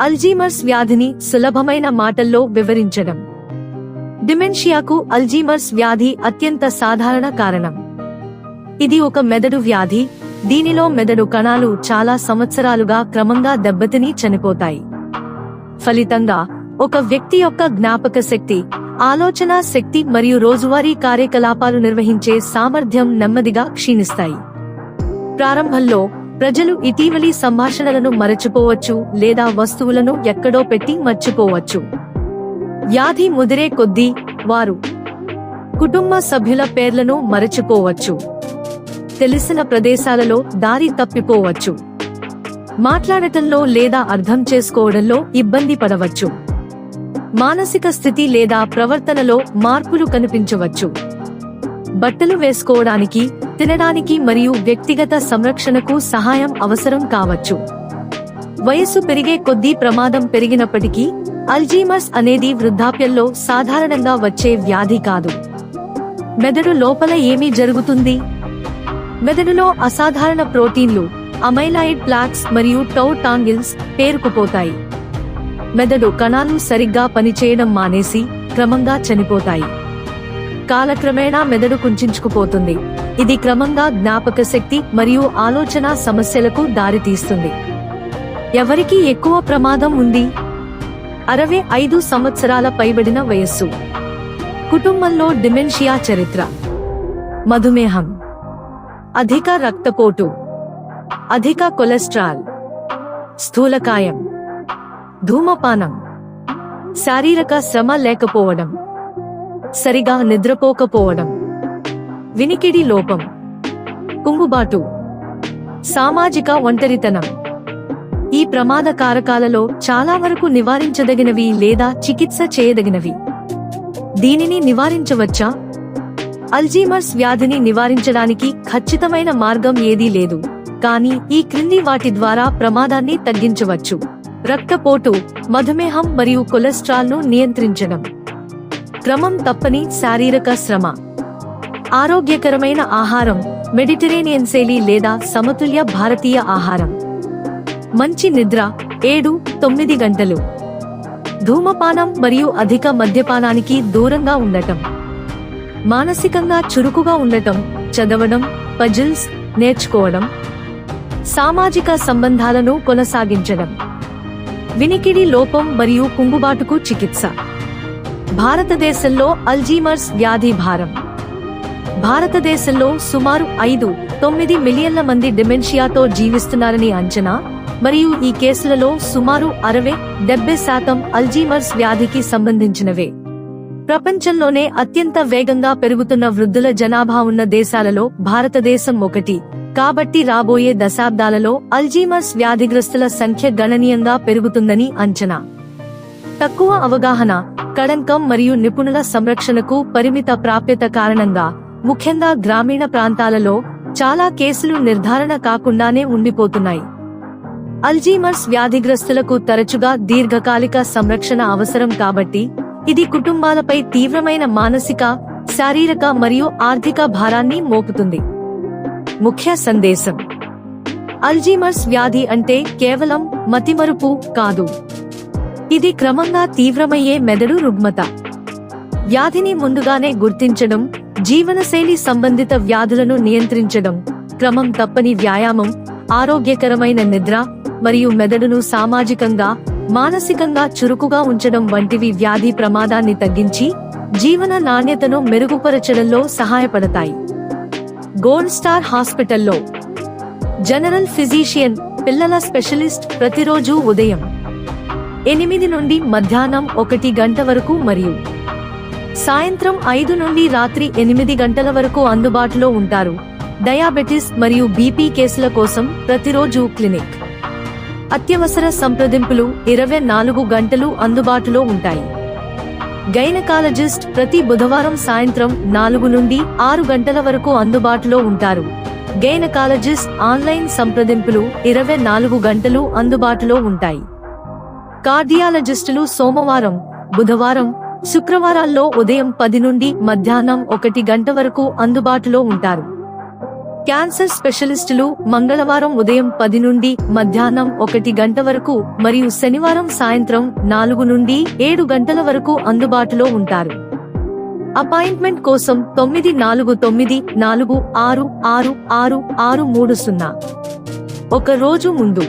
Alzheimer's వ్యాధిని సులభమైన మాటల్లో వివరించడం. డిమెన్షియాకు అల్జీమర్స్ వ్యాధి అత్యంత సాధారణ కారణం. ఇది ఒక మెదడు వ్యాధి. దీనిలో మెదడు కణాలు చాలా సంవత్సరాలుగా క్రమంగా దెబ్బతిని చనిపోతాయి. ఫలితంగా ఒక వ్యక్తి యొక్క జ్ఞాపక శక్తి, ఆలోచనా శక్తి మరియు రోజువారీ కార్యకలాపాలు నిర్వహించే సామర్థ్యం నెమ్మదిగా క్షీణిస్తాయి. ప్రారంభంలో ప్రజలు ఇటీవలి సంభాషణలను మరచిపోవచ్చు లేదా వస్తువులను ఎక్కడో పెట్టి మర్చిపోవచ్చు. వ్యాధి ముదిరే కొద్దీ వారు కుటుంబ సభ్యుల పేర్లను మరచిపోవచ్చు, తెలిసిన ప్రదేశాలలో దారి తప్పిపోవచ్చు, మాట్లాడటంలో లేదా అర్థం చేసుకోవడంలో ఇబ్బంది పడవచ్చు, మానసిక స్థితి లేదా ప్రవర్తనలో మార్పులు కనిపించవచ్చు, బట్టలు వేసుకోవడానికి, తినడానికి మరియు వ్యక్తిగత సంరక్షణకు సహాయం అవసరం కావచ్చు. వయస్సు పెరిగే కొద్దీ ప్రమాదం పెరిగినప్పటికీ అల్జీమర్స్ అనేది వృద్ధాప్యంలో సాధారణంగా వచ్చే వ్యాధి కాదు. మెదడు లోపల ఏమి జరుగుతుంది? మెదడులో అసాధారణ ప్రోటీన్లు, అమైలాయిడ్ ప్లాక్స్ మరియు టౌ టాంగిల్స్ పేరుకుపోతాయి. మెదడు కణాలు సరిగ్గా పనిచేయడం మానేసి క్రమంగా చనిపోతాయి. కాలక్రమేణా మెదడు కుంచుకుపోతుంది. ఇది క్రమంగా జ్ఞాపక శక్తి మరియు ఆలోచన సమస్యలకు దారితీస్తుంది. ఎవరికి ఎక్కువ ప్రమాదం ఉంది? 65 సంవత్సరాల పైబడిన వయస్సు. కుటుంబంలో డిమెన్షియా చరిత్ర. మధుమేహం, అధిక రక్తపోటు, అధిక కొలెస్ట్రాల్, స్థూలకాయం, ధూమపానం, శారీరక శ్రమ లేకపోవడం, సరిగా నిద్రపోకపోవడం, వినికిడి లోపం, కుంగుబాటు, సామాజిక ఒంటరితనం. ఈ ప్రమాద కారకాలలో చాలా వరకు నివారించదగినవి లేదా చికిత్స చేయదగినవి. దీనిని నివారించవచ్చా? అల్జీమర్స్ వ్యాధిని నివారించడానికి ఖచ్చితమైన మార్గం ఏదీ లేదు, కానీ ఈ క్రింది వాటి ద్వారా ప్రమాదాన్ని తగ్గించవచ్చు. రక్తపోటు, మధుమేహం మరియు కొలెస్ట్రాల్ను నియంత్రించడం. క్రమం తప్పని శారీరక శ్రమ. ఆరోగ్యకరమైన ఆహారం, మెడిటరేనియన్ శైలి లేదా సమతుల్య భారతీయ ఆహారం. మంచి నిద్ర 7-9 గంటలు. ధూమపానం మరియు అధిక మద్యపానానికి దూరంగా ఉండటం. మానసికంగా చురుకుగా ఉండటం, చదవడం, పజిల్స్ నేర్చుకోవడం. సామాజిక సంబంధాలను కొనసాగించడం. వినికిడి లోపం మరియు కుంగుబాటుకు చికిత్స. భారతదేశంలో అల్జీమర్స్ వ్యాధి భారం. భారతదేశంలో సుమారు 5-9 మిలియన్ల మంది డిమెన్షియాతో జీవిస్తున్నారని అంచనా, మరియు ఈ కేసులలో సుమారు 60-70% అల్జీమర్స్ వ్యాధికి సంబంధించినవే. ప్రపంచంలోనే అత్యంత వేగంగా పెరుగుతున్న వృద్ధుల జనాభా ఉన్న దేశాలలో భారతదేశం ఒకటి. కాబట్టి రాబోయే దశాబ్దాలలో అల్జీమర్స్ వ్యాధిగ్రస్తుల సంఖ్య గణనీయంగా పెరుగుతుందని అంచనా. తక్కువ అవగాహన, కళంకం మరియు నిపుణుల సంరక్షణకు పరిమిత ప్రాప్యత కారణంగా ముఖ్యంగా గ్రామీణ ప్రాంతాలలో చాలా కేసులు నిర్ధారణ కాకుండానే ఉండిపోతున్నాయి. అల్జీమర్స్ వ్యాధిగ్రస్తులకు తరచుగా దీర్ఘకాలిక సంరక్షణ అవసరం కాబట్టి ఇది కుటుంబాలపై తీవ్రమైన మానసిక, శారీరక మరియు ఆర్థిక భారాన్ని మోపుతుంది. ముఖ్య సందేశం: అల్జీమర్స్ వ్యాధి అంటే కేవలం మతిమరుపు కాదు. ఇది క్రమంగా తీవ్రమయ్యే మెదడు రుగ్మత. వ్యాధిని ముందుగానే గుర్తించడం, జీవనశైలి సంబంధిత వ్యాధులను నియంత్రించడం, క్రమం తప్పని వ్యాయామం, ఆరోగ్యకరమైన నిద్ర మరియు మెదడును సామాజికంగా, మానసికంగా చురుకుగా ఉంచడం వంటివి వ్యాధి ప్రమాదాన్ని తగ్గించి జీవన నాణ్యతను మెరుగుపరచడంలో సహాయపడతాయి. గోల్డ్ స్టార్ హాస్పిటల్లో జనరల్ ఫిజిషియన్, పిల్లల స్పెషలిస్ట్ ప్రతిరోజు ఉదయం 8 నుండి మధ్యాహ్నం 1 గంట వరకు మరియు సాయంత్రం 5 నుండి రాత్రి 8 గంటల వరకు అందుబాటులో ఉంటారు. డయాబెటిస్ మరియు బీపీ కేసుల కోసం ప్రతిరోజు క్లినిక్. అత్యవసర సంప్రదింపులు 24 గంటలు అందుబాటులో ఉంటాయి. గైనకాలజిస్ట్ ప్రతి బుధవారం సాయంత్రం 4 నుండి 6 గంటల వరకు అందుబాటులో ఉంటారు. గైనకాలజిస్ట్ ఆన్లైన్ సంప్రదింపులు 24 గంటలు అందుబాటులో ఉంటాయి. కార్డియాలజిస్టులు సోమవారం, బుధవారం, శుక్రవారాల్లో ఉదయం 10 నుండి మధ్యాహ్నం 1 గంట వరకు అందుబాటులో ఉంటారు. క్యాన్సర్ స్పెషలిస్టులు మంగళవారం ఉదయం 10 నుండి మధ్యాహ్నం 1 గంట వరకు మరియు శనివారం సాయంత్రం 4 నుండి 7 గంటల వరకు అందుబాటులో ఉంటారు. అపాయింట్మెంట్ కోసం 9494666630 ఒక రోజు ముందు